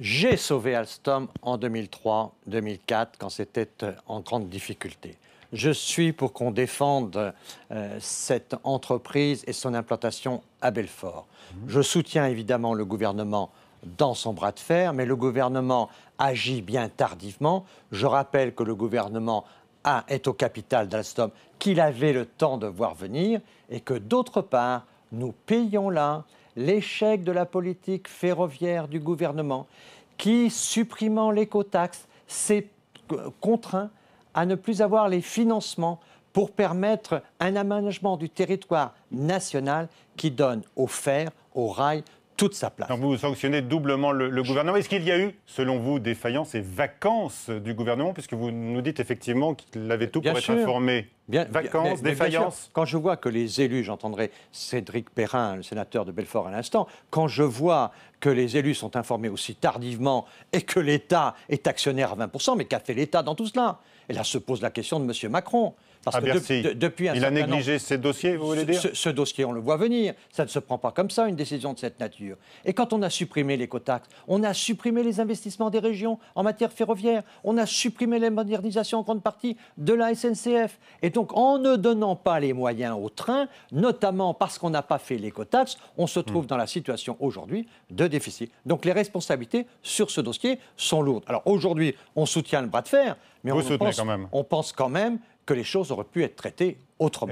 J'ai sauvé Alstom en 2003-2004 quand c'était en grande difficulté. Je suis pour qu'on défende cette entreprise et son implantation à Belfort. Je soutiens évidemment le gouvernement dans son bras de fer, mais le gouvernement agit bien tardivement. Je rappelle que le gouvernement est au capital d'Alstom, qu'il avait le temps de voir venir, et que d'autre part, nous payons là l'échec de la politique ferroviaire du gouvernement qui, supprimant l'écotaxe, s'est contraint à ne plus avoir les financements pour permettre un aménagement du territoire national qui donne au fer, au rail, toute sa place. Donc vous sanctionnez doublement le gouvernement. Est-ce qu'il y a eu, selon vous, défaillance et vacances du gouvernement, puisque vous nous dites effectivement qu'il avait tout pour être informé? Vacances, défaillance. Quand je vois que les élus, j'entendrai Cédric Perrin, le sénateur de Belfort à l'instant, quand je vois que les élus sont informés aussi tardivement et que l'État est actionnaire à 20%, mais qu'a fait l'État dans tout cela? Et là se pose la question de M. Macron. Parce que depuis un il a négligé ces dossiers, vous voulez dire? Ce dossier, on le voit venir. Ça ne se prend pas comme ça, une décision de cette nature. Et quand on a supprimé l'écotaxe, on a supprimé les investissements des régions en matière ferroviaire, on a supprimé les modernisations en grande partie de la SNCF. Et donc, en ne donnant pas les moyens au train, notamment parce qu'on n'a pas fait l'écotaxe, on se trouve dans la situation aujourd'hui de déficit. Donc, les responsabilités sur ce dossier sont lourdes. Alors, aujourd'hui, on soutient le bras de fer, mais on pense quand même que les choses auraient pu être traitées autrement.